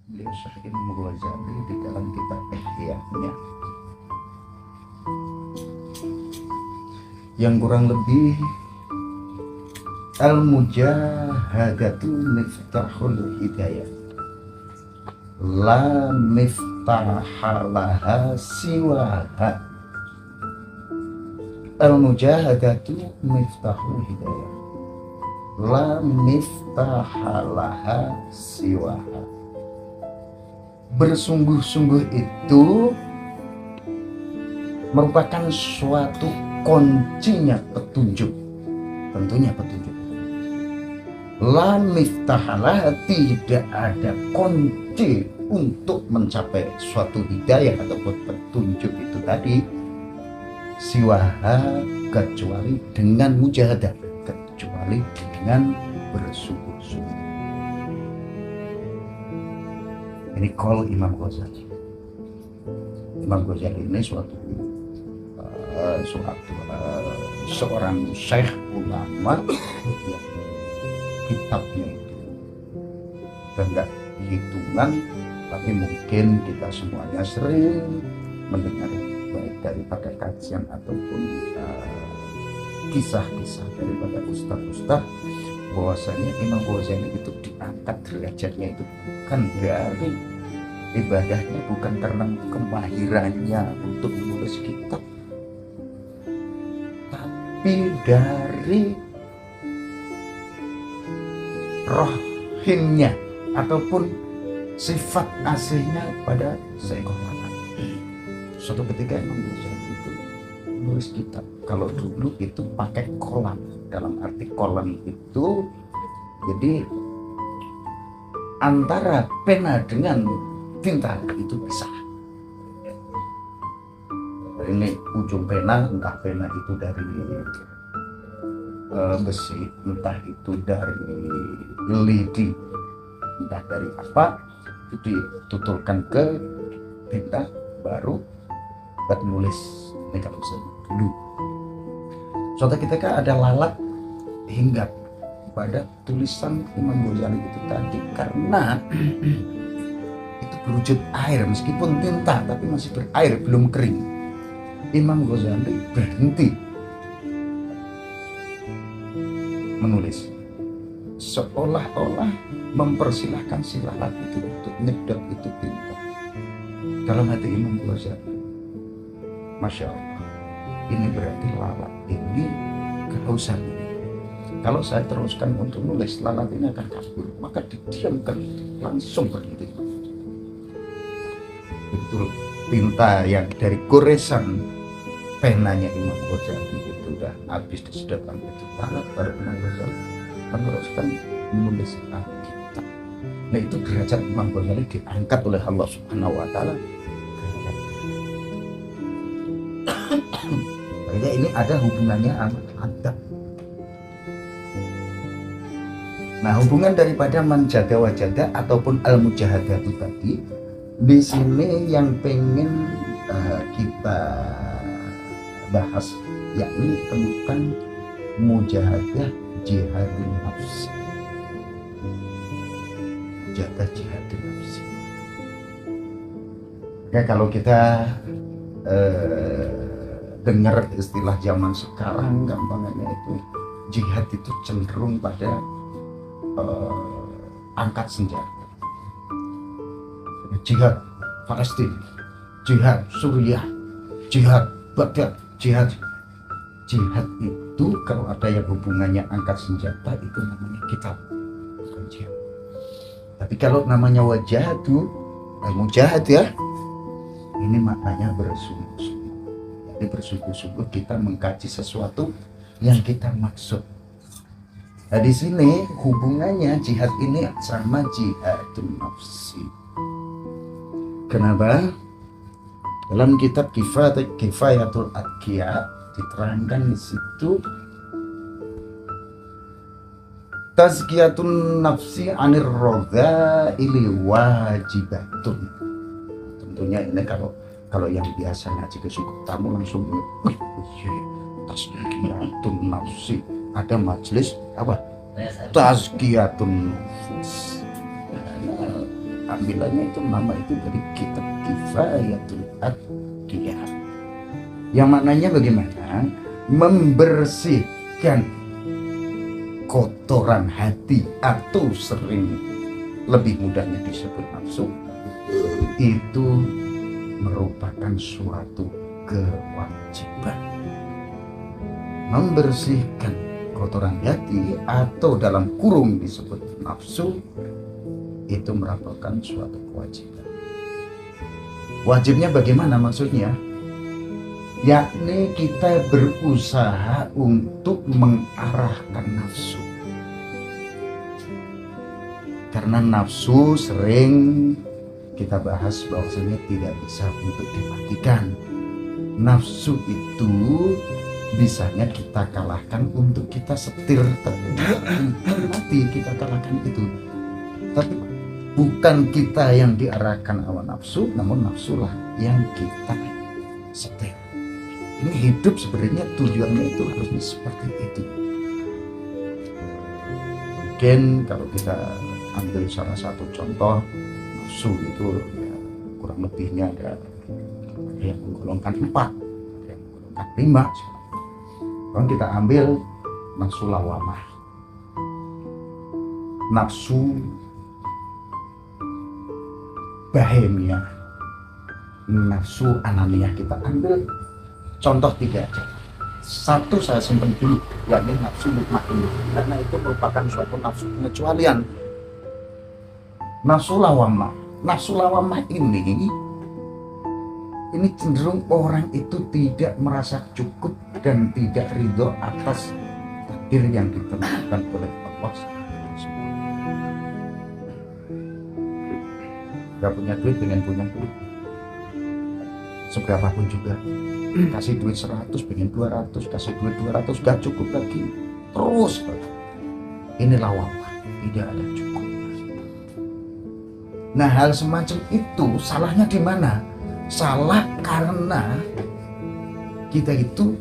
beliau Syekh Imam Ghazali di dalam kitab Ihya-nya yang kurang lebih al-mujahadatu miftahul hidayah la miftahalaha siwaha. Al-mujahadatu miftahul hidayah la miftahalaha siwaha. Bersungguh-sungguh itu merupakan suatu kuncinya petunjuk, tentunya petunjuk. La miftahalah, tidak ada kunci untuk mencapai suatu hidayah ataupun petunjuk itu tadi siwaha, kecuali dengan mujahadah, kecuali dengan bersungguh-sungguh. Ini call Imam Ghazali. Imam Ghazali ini seorang syekh ulama yang kitabnya itu enggak hitungan, tapi mungkin kita semuanya sering mendengar baik daripada kajian ataupun kisah-kisah daripada ustaz-ustaz bahwasanya Imam Ghazali itu diangkat derajatnya itu bukan dari ibadahnya, bukan karena kemahirannya untuk menulis kitab, tapi dari rohimnya ataupun sifat aslinya pada sekolah. Suatu ketika Imam Ghazali itu menulis kitab. Kalau dulu itu pakai kolam, dalam arti kolam itu jadi antara pena dengan tinta itu bisa. Ini ujung pena, entah pena itu dari besi, entah itu dari lidi, entah dari apa, itu ditutulkan ke tinta baru buat nulis. Ini kalau dulu. Suatu ketika ada lalat hinggap pada tulisan Imam Ghazali itu tadi, karena itu berwujud air, meskipun tinta tapi masih berair, belum kering. Imam Ghazali berhenti menulis, seolah-olah mempersilahkan si lalat itu untuk nyedot itu tinta. Dalam hati Imam Ghazali, Masya Allah, ini berarti lalat ini kehausan ini. Kalau saya teruskan untuk nulis, lalat ini akan kabur, maka didiamkan, langsung berhenti. Betul, tinta yang dari goresan penanya Imam Ghazali itu sudah habis disedotkan itu lalat, pada Imam Ghazali meneruskan menulis kitab. Nah, itu derajat Imam Ghazali diangkat oleh Allah Subhanahu wa Ta'ala. Makanya ini ada hubungannya sama adab. Nah, hubungan daripada menjaga wajada ataupun al-mujahadah itu tadi, di sini yang pengen kita bahas yakni tentang mujahadah jihadun nafsi. Mujahadah jihadun nafsi. Ya, kalau kita dengar istilah zaman sekarang, gampangnya itu jihad itu cenderung pada angkat senjata. Jihad Palestina, jihad Suriah, jihad Baghdad, jihad itu kalau ada yang hubungannya angkat senjata itu namanya kitab, bukan jihad. Tapi kalau namanya wajahatu, mujahad ya, ini maknanya bersungguh-sungguh. Jadi bersungguh-sungguh kita mengkaji sesuatu yang kita maksud. Nah, di sini hubungannya jihad ini sama jihadun nafsi. Kenapa? Dalam kitab Kifayatul Atqiya diterangkan di situ tazkiyatun nafsi anir radha'ili wajibatun. Tentunya ini kalau yang biasa ngaji ke suku tamu langsung tazkiyatun nafsi, ada majelis apa? Tazkiyatun nafs. ambilannya itu nama itu dari kitab Kifayatul Adqiyah, yang maknanya bagaimana membersihkan kotoran hati, atau sering lebih mudahnya disebut nafsu, itu merupakan suatu kewajiban. Membersihkan kotoran hati, atau dalam kurung disebut nafsu, itu merupakan suatu kewajiban. Wajibnya bagaimana maksudnya? Yakni kita berusaha untuk mengarahkan nafsu. Karena nafsu sering kita bahas bahwasanya tidak bisa untuk dimatikan. Nafsu itu bisanya kita kalahkan untuk kita setir, mati kita kalahkan itu. Tapi bukan kita yang diarahkan hawa nafsu, namun nafsulah yang kita setir. Ini hidup sebenarnya tujuannya itu harusnya seperti itu. Mungkin kalau kita ambil salah satu contoh, nafsu itu ya, kurang lebihnya ada yang menggolongkan 4, ada yang menggolongkan 5. Kalau kita ambil nafsu lawamah, nafsu bahemia, nafsu ananiyah, kita ambil contoh 3 aja. Satu saya simpan dulu, yakni nafsu mutmainnah, karena itu merupakan suatu nafsu pengecualian. Nafsu lawamah ini cenderung orang itu tidak merasa cukup dan tidak ridho atas takdir yang ditentukan oleh Allah. Gak punya duit dengan punya duit, seberapapun juga. Kasih duit 100 pengen 200, kasih duit 200 gak cukup lagi, terus. Ini lawamah, tidak ada cukup. Nah, hal semacam itu salahnya di mana? Salah karena kita itu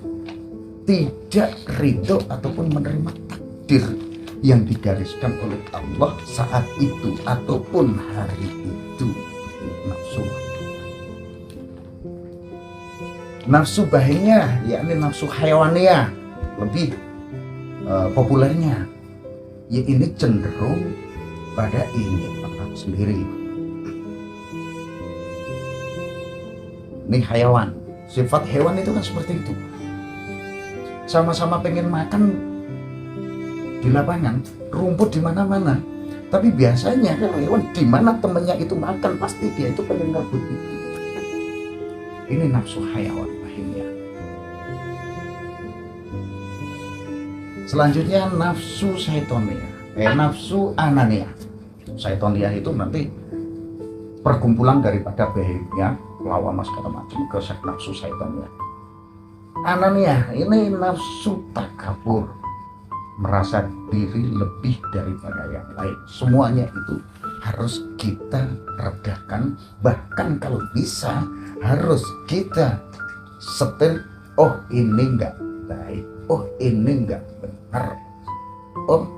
tidak ridho ataupun menerima takdir yang digariskan oleh Allah saat itu ataupun hari itu. Nafsu bahimnya, yakni nafsu hayawaniyah, lebih populernya, ya ini cenderung pada ingin makan sendiri. Ini hayawan, sifat hewan itu kan seperti itu. Sama-sama pengen makan di lapangan, rumput di mana-mana. Tapi biasanya kalau hewan di mana temannya itu makan, pasti dia itu pengen ngerebut itu. Ini nafsu hayawan bahimnya. Selanjutnya nafsu syaitoniyah, nafsu ananiyah. Syaitoniyah itu nanti perkumpulan daripada bahimnya, lawamah segala macam ke nafsu syaitoniyah. Ananiyah ini nafsu takabur, merasa diri lebih daripada yang lain. Semuanya itu harus kita redakan, bahkan kalau bisa harus kita setir. Oh ini enggak baik, oh ini enggak benar, oh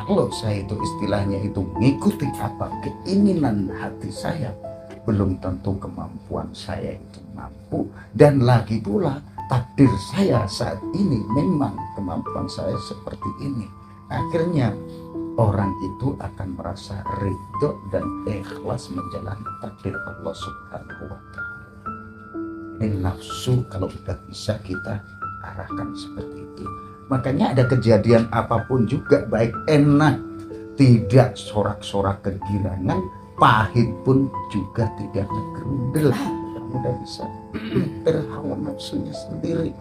kalau saya itu istilahnya itu mengikuti apa keinginan hati saya, belum tentu kemampuan saya itu mampu. Dan lagi pula takdir saya saat ini memang kemampuan saya seperti ini. Akhirnya orang itu akan merasa ridho dan ikhlas menjalani takdir Allah Subhanahu wa Ta'ala. Ini nafsu kalau sudah bisa kita arahkan seperti itu. Makanya ada kejadian apapun juga, baik enak, tidak sorak-sorak kegirangan, pahit pun juga tidak ngegerundel. Kamu udah bisa terhawa nafsunya sendiri.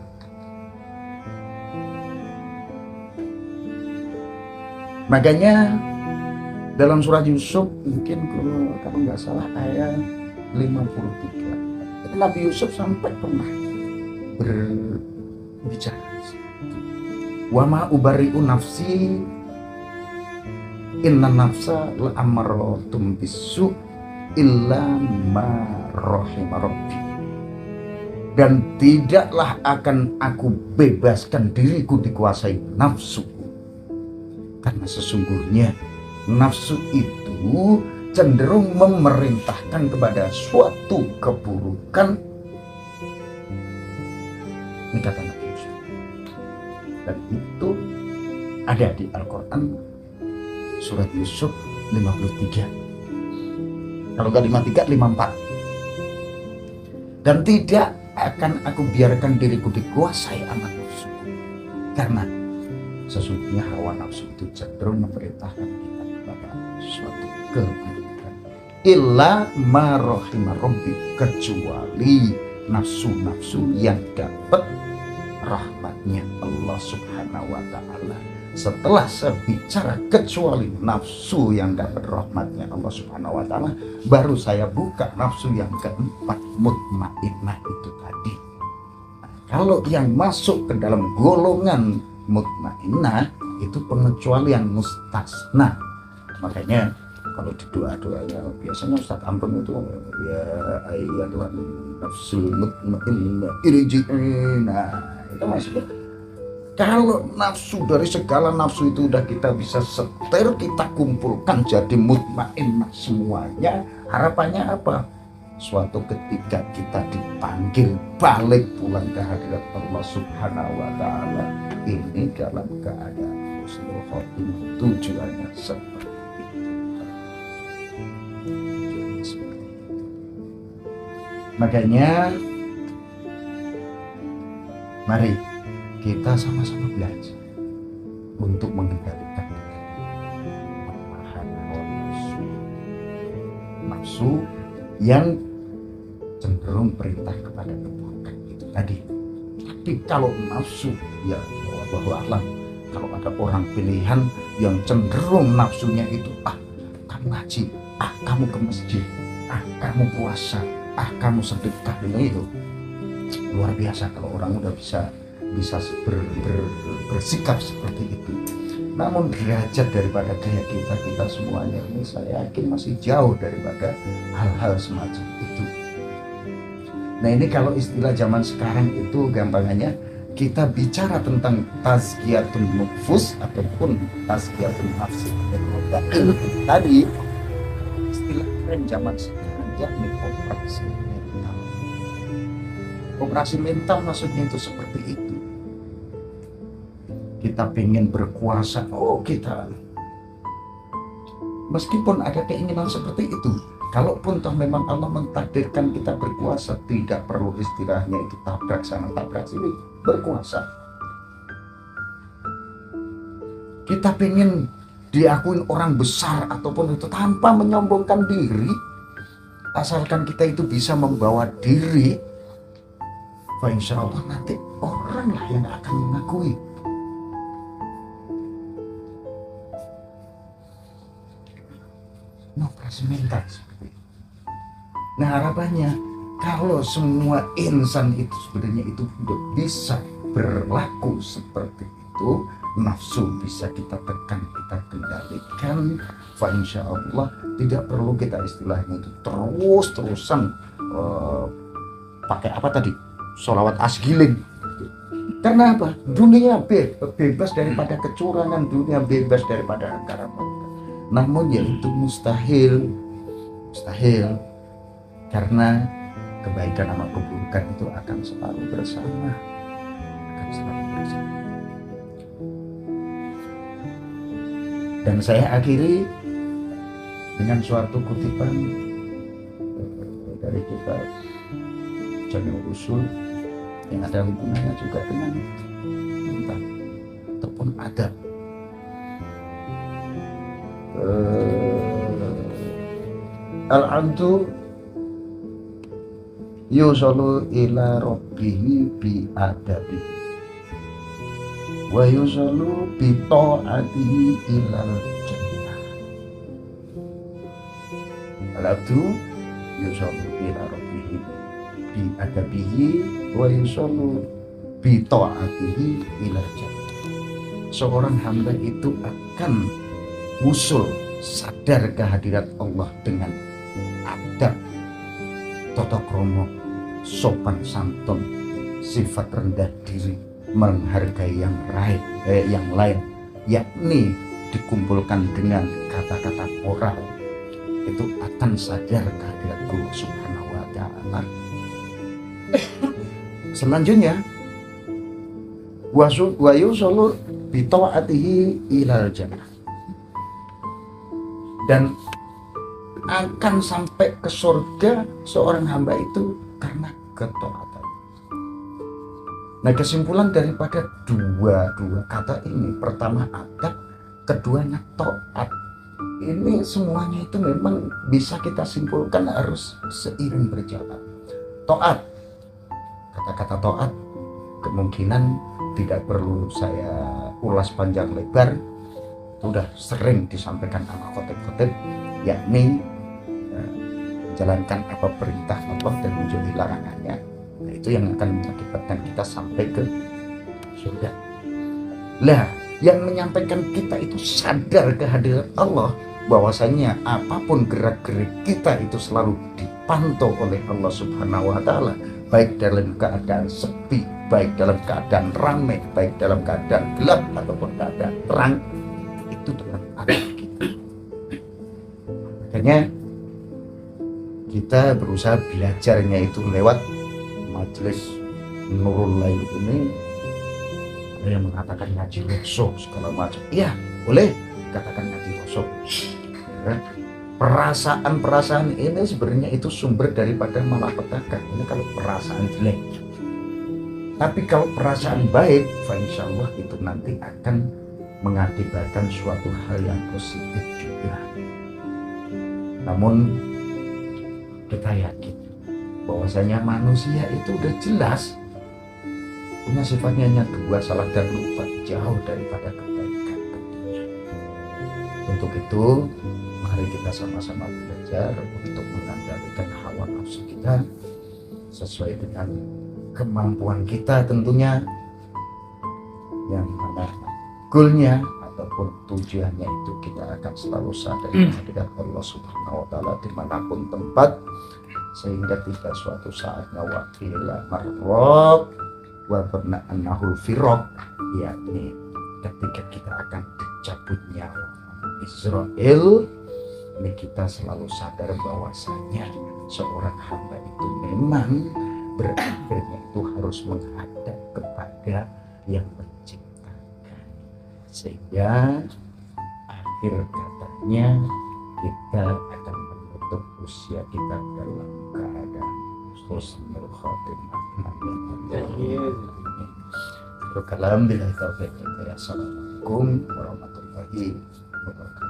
Makanya dalam surat Yusuf, mungkin kalau nggak salah ayat 53, Nabi Yusuf sampai pernah berbicara, wa ma ubari'u nafsi inna nafsa la'amaratum bisu illa ma rahima rabbi. Dan tidaklah akan aku bebaskan diriku dikuasai nafsuku, karena sesungguhnya nafsu itu cenderung memerintahkan kepada suatu keburukan, ini kata Nabi Yusuf. Dan itu ada di Al-Quran surat Yusuf 53. Kalau nggak 53, 54. Dan tidak akan aku biarkan diriku dikuasai amat nafsu, karena sesungguhnya hawa nafsu itu cenderung memerintahkan kita kepada suatu keburukan. Illa ma rahima rabbi, kecuali nafsu-nafsu yang dapat rahmatnya Allah Subhanahu wa ta'ala. Setelah saya bicara kecuali nafsu yang dapat rahmatnya Allah Subhanahu wa ta'ala, baru saya buka nafsu yang keempat, mutmainnah itu tadi. Nah, kalau yang masuk ke dalam golongan mutmainnah itu pengecualian mustasna. Makanya kalau di doa-doanya biasanya Ustaz Ampun itu ya ayyatuhan nafsul mutmainnah irji'i. Nah, itu maksudnya kalau nafsu dari segala nafsu itu udah kita bisa setir, kita kumpulkan jadi mutmainnah semuanya. Harapannya apa? Suatu ketika kita dipanggil balik pulang ke hadirat Allah Subhanahu wa ta'ala, ini dalam keadaan husnul khotimah, tujuannya seperti itu. Makanya mari kita sama-sama belajar untuk mengendalikan menahan hawa nafsu yang cenderung perintah kepada keburukan itu tadi. Tapi kalau nafsu, ya bahwa alam, kalau ada orang pilihan yang cenderung nafsunya itu kamu ngaji, kamu ke masjid, kamu puasa, kamu sedekah, itu luar biasa kalau orang udah bisa bersikap seperti itu. Namun derajat daripada gaya kita semuanya ini saya yakin masih jauh daripada hal-hal semacam itu. Nah, ini kalau istilah zaman sekarang itu gampangannya kita bicara tentang tazkiyatun nufus ataupun tazkiyatun nafsi tadi, istilah keren zaman sekarang yakni operasi mental. Operasi mental maksudnya itu seperti itu. Kita pengen berkuasa, kita meskipun ada keinginan seperti itu, kalaupun toh memang Allah mentakdirkan kita berkuasa, tidak perlu istilahnya itu tabrak sana tabrak sini, berkuasa. Kita pengen diakuin orang besar ataupun itu tanpa menyombongkan diri, asalkan kita itu bisa membawa diri, insya Allah nanti orang lah yang akan mengakui. Operasi mental seperti itu. Nah, harapannya kalau semua insan itu sebenarnya itu sudah bisa berlaku seperti itu, nafsu bisa kita tekan, kita kendalikan, insya Allah tidak perlu kita istilahnya itu terus-terusan pakai apa tadi, sholawat asgiling. Karena apa? Dunia bebas daripada kecurangan, dunia bebas daripada angkara. Namun ya itu mustahil karena kebaikan sama keburukan itu akan selalu bersama, Dan saya akhiri dengan suatu kutipan dari kitab Jami'ul Usul yang ada hubungannya juga dengan tentang ataupun adab. Al-abdu yusallu ila rabbihi bi adabihi wa yusallu bi ta'atihi ila jannah. Al-abdu yusallu ila rabbihi bi adabihi wa yusallu bi ta'atihi ila jannah. Seorang hamba itu akan usul sadar kehadirat Allah dengan adab, tata krama, sopan santun, sifat rendah diri, menghargai yang lain, yakni dikumpulkan dengan kata-kata moral, itu akan sadar kehadirat Allah Subhanahu wa Ta'ala. Selanjutnya wa yusallu bi ta'atihi ilal jannah, dan akan sampai ke surga seorang hamba itu karena ketaatan. Nah, kesimpulan daripada dua kata ini, pertama adab, keduanya taat, ini semuanya itu memang bisa kita simpulkan harus seiring berjalan. Taat, kata-kata taat kemungkinan tidak perlu saya ulas panjang lebar, sudah sering disampaikan sama khotib-khotib, yakni menjalankan apa perintah Allah dan menjauhi larangannya. Nah, itu yang akan mengakibatkan kita sampai ke surga. Lah, yang menyampaikan kita itu sadar kehadiran Allah, bahwasanya apapun gerak-gerik kita itu selalu dipantau oleh Allah Subhanahu wa Ta'ala, baik dalam keadaan sepi, baik dalam keadaan ramai, baik dalam keadaan gelap ataupun keadaan terang, itu dengan adab kita. Makanya kita berusaha belajarnya itu lewat majelis Nurul Lail ini. Ada yang mengatakan ngaji roso segala macam, iya boleh katakan ngaji roso ya. Perasaan ini sebenarnya itu sumber daripada malapetaka. Ini kalau perasaan jelek. Tapi kalau perasaan baik, insya Allah itu nanti akan mengakibatkan suatu hal yang positif juga. Namun kita yakin bahwasanya manusia itu udah jelas punya sifatnya hanya dua, salah dan lupa, jauh daripada kebaikan tentunya. Untuk itu mari kita sama-sama belajar untuk mengendalikan hawa nafsu kita sesuai dengan kemampuan kita tentunya, yang mana goalnya ataupun tujuannya itu kita akan selalu sadar kehadiran Allah Subhanahu wa Ta'ala dimanapun tempat, sehingga tidak suatu saatnya wakila marrok wa pernah annahul firok, yakni ketika kita akan dicabut nyawa Israel, ini kita selalu sadar bahwasanya seorang hamba itu memang berakhirnya itu harus menghadap kepada yang menciptakan, sehingga akhir katanya kita akan menutup usia kita dalam keadaan husnul khotimah. Berkalam bila taufiq hidayah. Assalamualaikum warahmatullahi wabarakatuh.